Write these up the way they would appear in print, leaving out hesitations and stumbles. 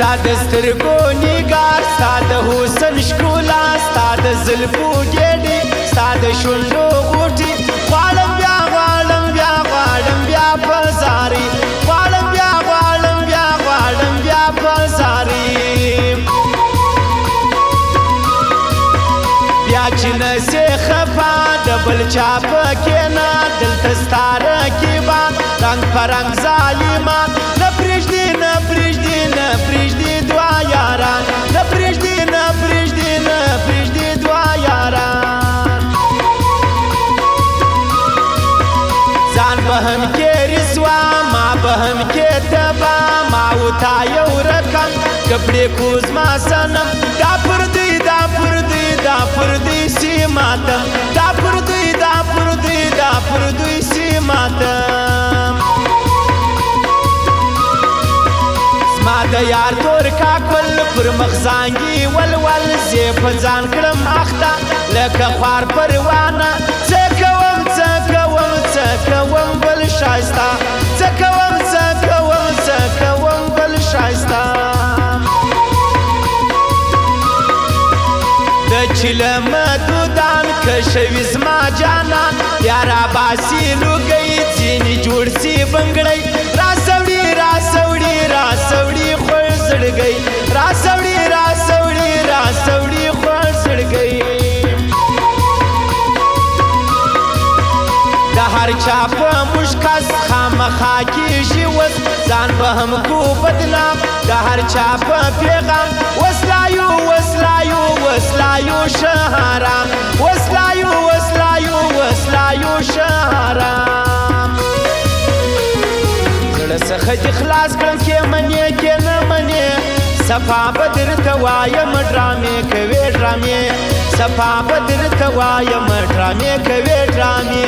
ستا د سترګو نګار ستا د حسن ښکلا ستا د زلفو ګېډې ستا د شونډو غوټې غواړم بیا غواړم بیا غواړم بیا په زاري غواړم بیا غواړم بیا غواړم بیا په زاري بیا چې نسې خفا د بل چا پکې نه دلته ستا رقیبه رنګ په رنګ ظالمان نه پرېږدي نه پرېږدي نه پرېږدي دوه یاران نه پرېږدي نه پرېږدي نه پرېږدي دوه یاران ځان به هم کې رسوا ما به هم کې تبا ما و تا یو رقم کپړې کوزما صنم دا پر دوی دا پر دوی دا پر دوی سی ماتم دا پر دوی دا پر دوی دا پر دوی سی ماتم زما د یار تور کاکل پر مخ زانګي ولول زه په ځان کړم اخته لکه خوار پروانه څه کوم څه کوم څه کوم بل ښایسته څه کوم څه کوم څه کوم بل ښایسته د چلمه دودان که شوي زما جانان بیا راباسي لوګی ځینې جوړ سي بنګړی راسوړي راسوړي راسوړي خوږ زړګی راسوړي راسوړي راسوړي خوږ زړګی د هر چا په مشکس خامخا کېږي وس ځان به هم کو بدنام د هر چا په پیغام وسلایو وسلایو وسلایو شهرام وسلایو وسلایو وسلایو شهرام زړه څخه دې خلاص کړم کې منې کې نه منې صفا به درته وایم ډرامې کوې ډرامې صفا به درته وایم ډرامې کوې ډرامې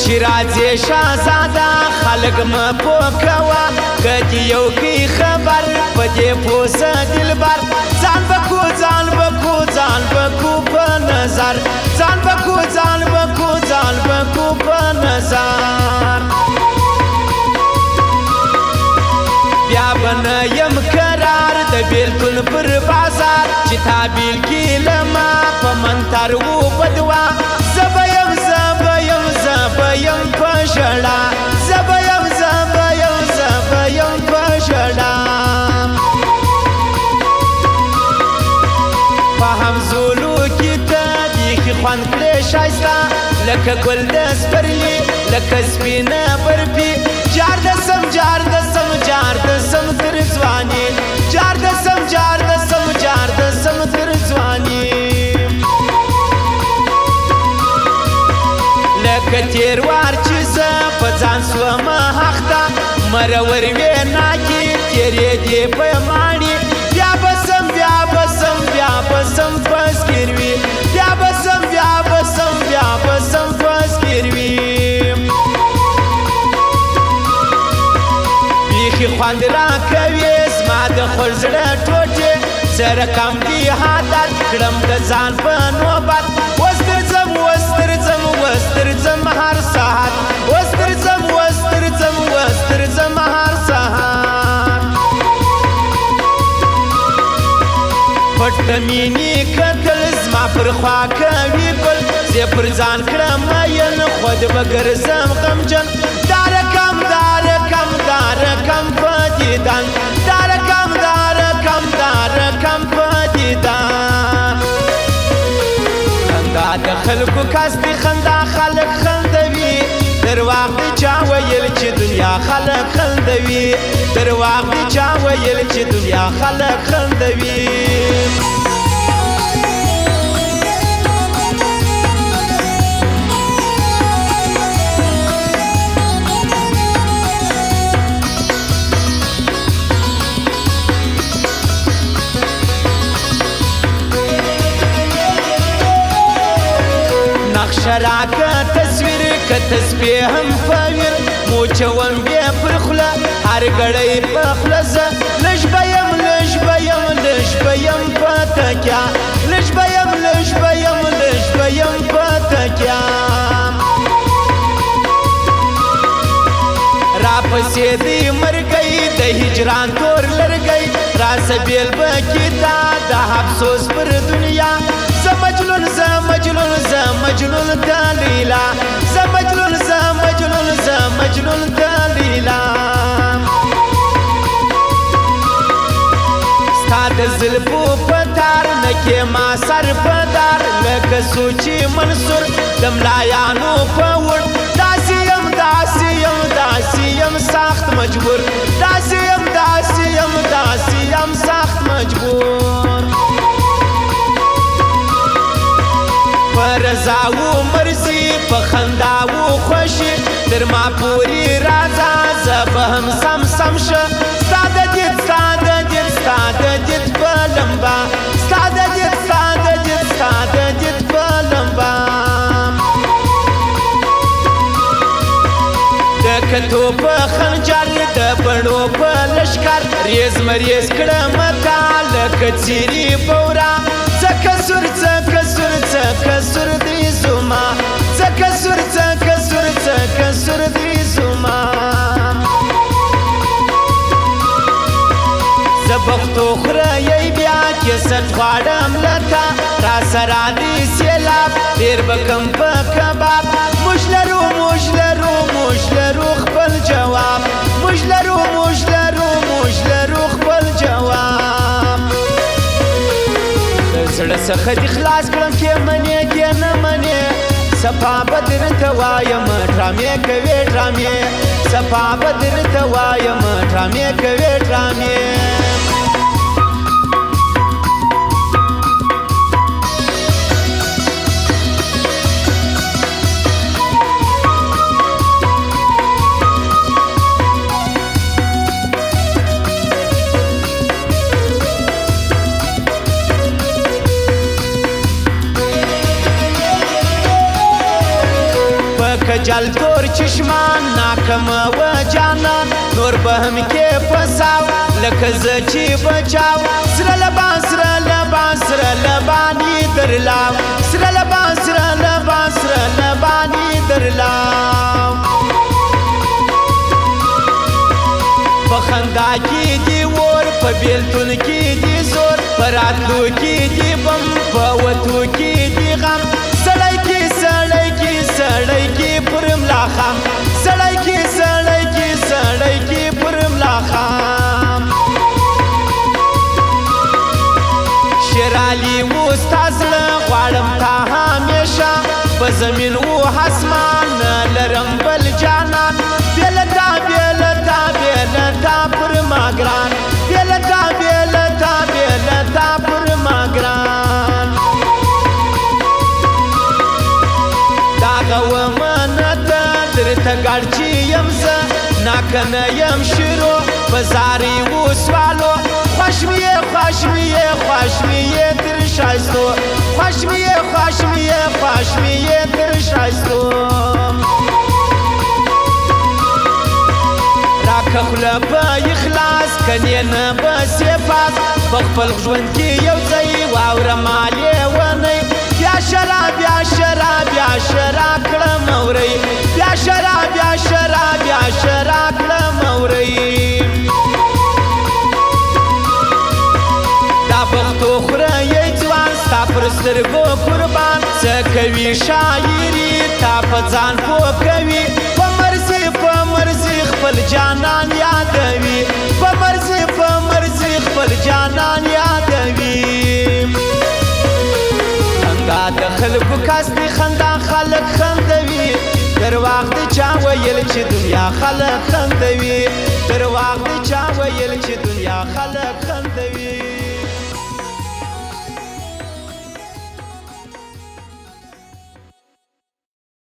چې راځې شهزاده خلک مه پوه کوه که دې یو کوي خبر په دې پوه سه دلبر ځان به کو ځان به کو ځان به کو په نظر ځان به کو ځان به کو ځان به کو په نظر بیا به نه یم قرار د بېلتون پر بازار چې تا بېل کړي له ما په منتر وبدوه زه به یم زه به یم زه به یم په ژړا زه به یم زه به یم زه به یم په ژړا په همزولو کې ته بیخي خوند کړې ښایسته لکه ګل د سپرلي لکه سپینه برفي جار د سم جار د سم جار د سم تر ځواني جار د سم جار د سم جار د سم تر ځواني لکه تیر وار چې زه په ځان سومه اخته مرور ویناکي تیرې دې پیمانې بیا به سم بیا به سم بیا به سم فسکر وي بیا به سم بیا به سم بیا به سم فسکر وي بیخي خوند راکوي زما د خوږ زړه ټوټې زه رقم دې عادت کړم د ځان په نوبت اوس درځم اوس درځم اوس درځم هر ساعت اوس درځم اوس درځم اوس درځم هر ساعت پټ د مینې کتل زما پر خوا کوي ګل زه پر ځان کړم مین خود به ګرځم غمجن دا رقم دا رقم دا رقم په دیدن دا رقم دا رقم دا رقم په دیدن خندا د خلکو کس دی خندا خلک خندوي درواغ دی چا ویل چې دنیا خلک خندوي درواغ دی چا ویل چې دنیا خلک خندوي نقش شراکه تصویر که تسبیح هم فویر موچوم بی پر خوله هر گړی په خوله زه لږ به یم لږ به یم لږ به یم په تکیه لږ به یم لږ به یم لږ به یم په تکیه راپسې دی مرګی د هجران تور لرګی راسه بیل بکی تا د افسوس پر دنیا زه مجنون زه مجنون زه مجنون د لیلا زه مجنون زه مجنون زه مجنون د لیلا ستا د زلفو په تار نکې ما سر په دار لکه سوچي منصور د ملایانو په وړ داسې یم داسې یم داسې یم سخت مجبور داسې یم داسې یم داسې یم سخت مجبور په رضا و مرضي په خندا و خوښي تر ما پورې راځه زه به هم سم سم شه ستا د دید ستا د دید ستا د دید په لمبه ستا د دید ستا د دید ستا د دید په لمبه د کتو په خنجر د بڼو په لښکر ریز مریز کړم تا لکه څیرې په ورا څه کسور څه کسور څه کسور دی زما څه کسور څه کسور څه کسور دی زما زه پښتو خورئ بیا کیسټ غواړم لکه را سره دی سیلاب ډېر به کم په کباب موږ لرو موږ لرو موږ لرو خپل جواب موږ لرو موږ لرو موږ لرو خپل جواب د زړه څخه دې خلاص کړم کې منې کې نه منې صفا به درته وایم ډرامې کوې ډرامې صفا به درته وایم ډرامې کوې ډرامې کجل تور چشمان ناکم و جانان نور به هم کې فساو لکه زه چې بچاو سره لبان سره لبان سره لبانی درلاو سره لبان سره لبان سره لبانی درلاو په خندا کې دی ور په بیلتون کې دی زور په راتلو کې دی بم په وتو کې دی غم سړی کې سړی کې سړی کې پر ملا خام سړی کې سړی کې سړی کې پر ملا خام شرالی و ستاسړه غواړم تا همیشه په زمین و اسمان لرم بل جانان بیلتا بیلتا بیلتا پر ما ګران بیلتا بیلتا بیلتا پر ما ګران داغه ومنته درته ګډ چې یم زه ناکنه یم شروع بزاري وسوالو خوش مې خوش مې خوش مې تر شایستو خوش مې خوش مې خوش مې تر شایستو راکه خوله په اخلاص کنې نه به صفات په خپل ژوند کې یو ځای واوره ما لیونی بیا شراب بیا شراب بیا شراب کړم اورئ بیا شراب بیا شراب بیا شراب کړم اورئ دا پښتو خورئ ځوان ستا پر سترګو قربان څه کوي شاعري تا په ځان پوه کوي په مرضي خپل جانان یادوي په مرضي خپل جانان یادوي خندا د خلکو کاس دی خندا خلک خندوي درواغ د چا ویل چې دنیا خلک خندوي درواغ د چا ویل چې